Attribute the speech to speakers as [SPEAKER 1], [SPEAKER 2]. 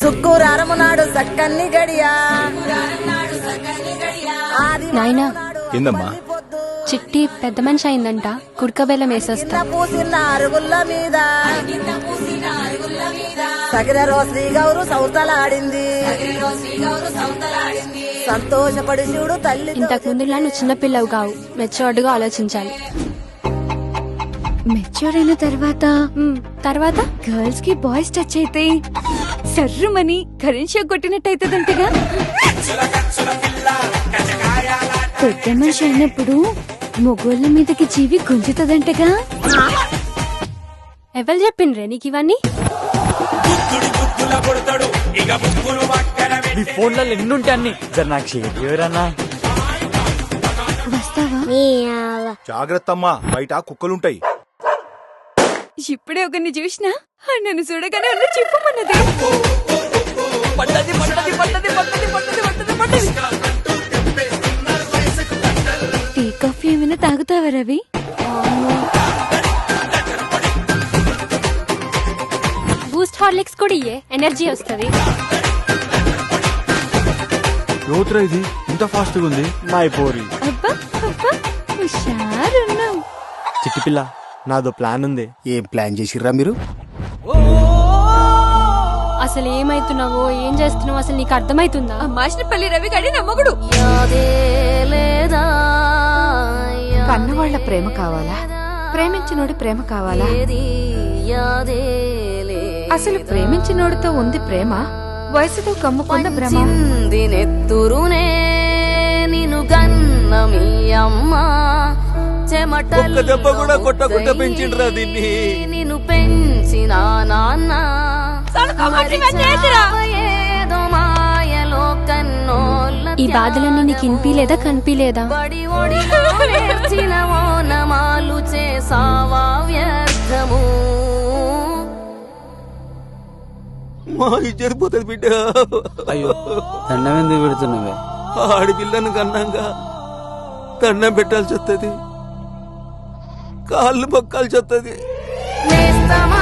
[SPEAKER 1] శుక్రవారం నాడు సక్కన్ని గడియా
[SPEAKER 2] నాయనా
[SPEAKER 3] ఏందమ్మా?
[SPEAKER 2] చిట్టి పెద్ద మనిషి అయిందంట, కుడక బెల్లం వేసేస్తా.
[SPEAKER 1] పూసిన అరుగుల్ల మీద సగిరో శ్రీ గౌరు సౌతలాడింది. సంతోషపడి చూడు తల్లి.
[SPEAKER 2] ఇంతకు ముందులా నువ్వు చిన్నపిల్లవు కావు, మెచ్యూర్డ్గా ఆలోచించాలి.
[SPEAKER 4] మెచ్యూర్ అయిన తర్వాత గర్ల్స్ కి బాయ్స్ టచ్ అయితే సర్రుమని కరెంట్ షాక్ కొట్టినట్టయితదంటగా. పెద్ద మనిషి అయినప్పుడు మొగోళ్ళ మీదకి జీవి గుంజుతుందంటగా.
[SPEAKER 2] ఎవరు చెప్పిండ్రే నీకు ఇవన్నీ?
[SPEAKER 5] నీ ఫోన్లలో ఎన్నుంటే అన్ని జర నాకు చేయరన్నా.
[SPEAKER 4] వస్తావా?
[SPEAKER 3] జాగ్రత్త అమ్మా, బయట కుక్కలుంటాయి.
[SPEAKER 4] ఇప్పుడే ఒకరిని చూసినా నన్ను చూడగానే అన్న చెప్పమన్నది. టీ కాఫీ ఏమైనా తాగుతావా రవి?
[SPEAKER 2] బూస్ట్ హార్లిక్స్ కూడా ఇయ్యే, ఎనర్జీ వస్తుంది.
[SPEAKER 3] యోత్రా ఇది ఇంత ఫాస్ట్ గా ఉంది.
[SPEAKER 5] మై పోరి
[SPEAKER 4] అబ్బా అబ్బా హుషారున్నావు.
[SPEAKER 5] చిట్టి పిల్ల, నాదో ప్లాన్ ఉంది.
[SPEAKER 6] ఏం ప్లాన్ చేసిర్రా మీరు?
[SPEAKER 2] అసలు ఏమైతున్నావో ఏం చేస్తున్నావో అసలు నీకు అర్థమైతుందా?
[SPEAKER 4] మాషినపల్లి రవి గడి నమ్మగుడు.
[SPEAKER 7] కన్నవాళ్ల ప్రేమ కావాలా, ప్రేమించినోడి ప్రేమ కావాలా? అసలు ప్రేమించినోడితో ఉంది ప్రేమ, వయసుతో కమ్ముకున్న భ్రమ.
[SPEAKER 1] నెత్తురునే నిన్ను గన్న మీ అమ్మ చెమట
[SPEAKER 5] దెబ్బ కూడా కొట్టకుండా పెంచిండ్రా దీన్ని.
[SPEAKER 1] నిన్ను పెంచిన నాన్న ఏదో మాయలో కన్నోళ్ళ
[SPEAKER 2] ఈ బాధలన్నీ నీకు ఇనిపిలేదా కనిపిలేదా?
[SPEAKER 1] బడి ఒడిలో నేర్చిన ఓనమాలు చేసావా వ్యర్థము.
[SPEAKER 5] మా ఇజ్జత పోతుంది బిడ్డ.
[SPEAKER 8] అయ్యో దండం ఎందుకు పెడుతున్నావే?
[SPEAKER 5] ఆడపిల్లను కన్నాగా దండం పెట్టాల్సి వస్తుంది, కాళ్ళు మొక్కాల్సి వస్తుంది.
[SPEAKER 1] నేస్తమా